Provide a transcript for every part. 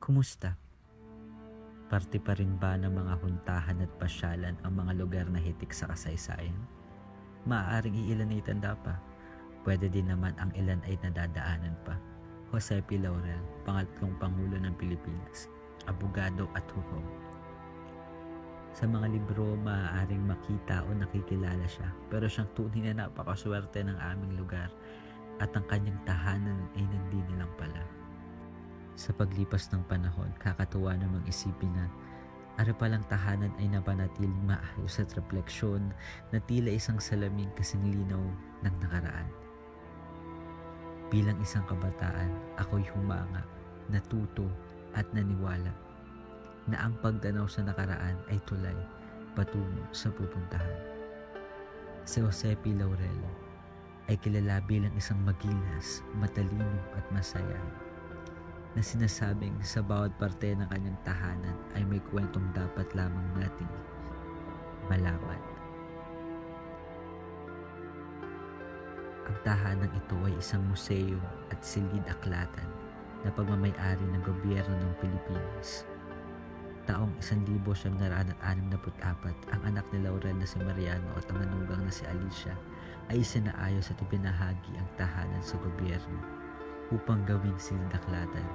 Kumusta? Parte pa rin ba ng mga huntahan at pasyalan ang mga lugar na hitik sa kasaysayan? Maaaring iilan ay tanda pa. Pwede din naman ang ilan ay nadadaanan pa. Jose P. Laurel, pangatlong Pangulo ng Pilipinas, abogado at hukom. Sa mga libro, maaaring makita o nakikilala siya, pero siyang tunay na napakaswerte ng aming lugar at ang kanyang tahanan ay nagdinilang pala. Sa paglipas ng panahon, kakatuwa namang isipin na ari palang tahanan ay napanatiling maayos at refleksyon na tila isang salamin kasing linaw ng nakaraan. Bilang isang kabataan, ako'y humanga, natuto at naniwala na ang pagtanaw sa nakaraan ay tulay patungo sa pupuntahan. Si Jose P. Laurel ay kilala bilang isang magilas, matalino at masaya na sinasabing sa bawat parte ng kanyang tahanan ay may kwentong dapat lamang nating malaman. Ang tahanan ito ay isang museo at silid-aklatan na pagmamay-ari ng gobyerno ng Pilipinas. Taong 1964, ang anak ni Laurel na si Mariano at ang manugang na si Alicia ay isinaayos at ibinahagi ang tahanan sa gobyerno upang gawing silid-aklatan.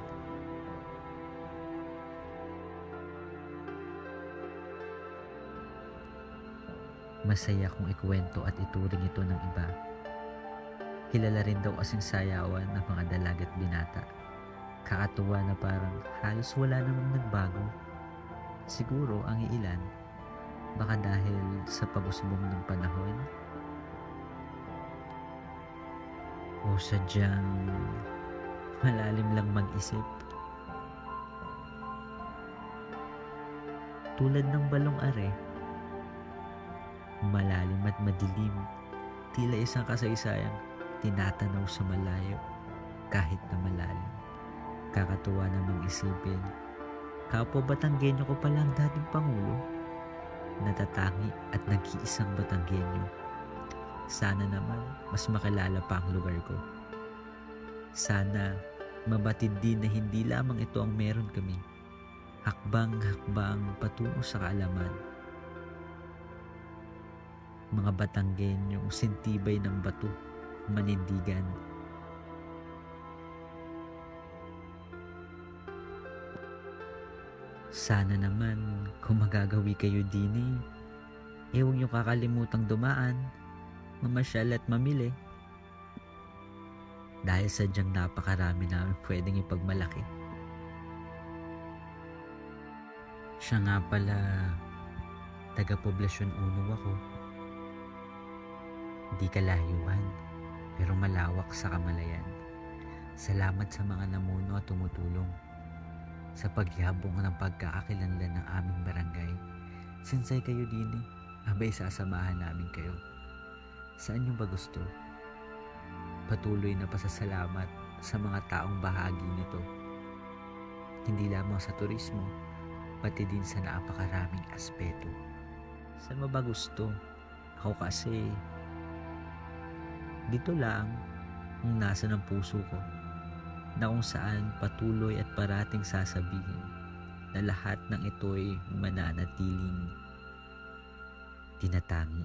Masaya kung ikwento at ituring ito ng iba. Kilala rin daw kasing sayawan ng mga dalagat binata. Kakatuwa na parang halos wala namang nagbago. Siguro ang iilan, baka dahil sa pag-usbong ng panahon o sadyang malalim lang mag-isip. Tulad ng balong are, malalim at madilim, tila isang kasaysayang tinatanaw sa malayo kahit na malalim. Kakatuwa namang isipin, kapwa Batanggenyo ko pala ang dating Pangulo, natatangi at nag-iisang Batanggenyo. Sana naman mas makilala pa ang lugar ko. Sana mabatid din na hindi lamang ito ang meron kami, hakbang-hakbang patungo sa kaalaman. Mga Batanggenyong sintibay ng bato, manindigan. Sana naman kung magagawi kayo din huwag niyo kakalimutang dumaan, mamasyal at mamili. Dahil sadyang napakarami namin pwedeng ipagmalaki. Siya nga pala, taga-Poblasyon 1 ako. Di kalayuan, pero malawak sa kamalayan. Salamat sa mga namuno at tumutulong sa pagyabong ng pagkakakilanlan ng aming barangay. Sinsay kayo din abay sasamahan namin kayo. Saan nyo ba gusto? Patuloy na pasasalamat sa mga taong bahagi nito. Hindi lamang sa turismo, pati din sa napakaraming aspeto. Saan mo ba gusto? Ako kasi, dito lang ang nasa ng puso ko, na kung saan patuloy at parating sasabihin na lahat ng ito'y mananatiling tinatangi.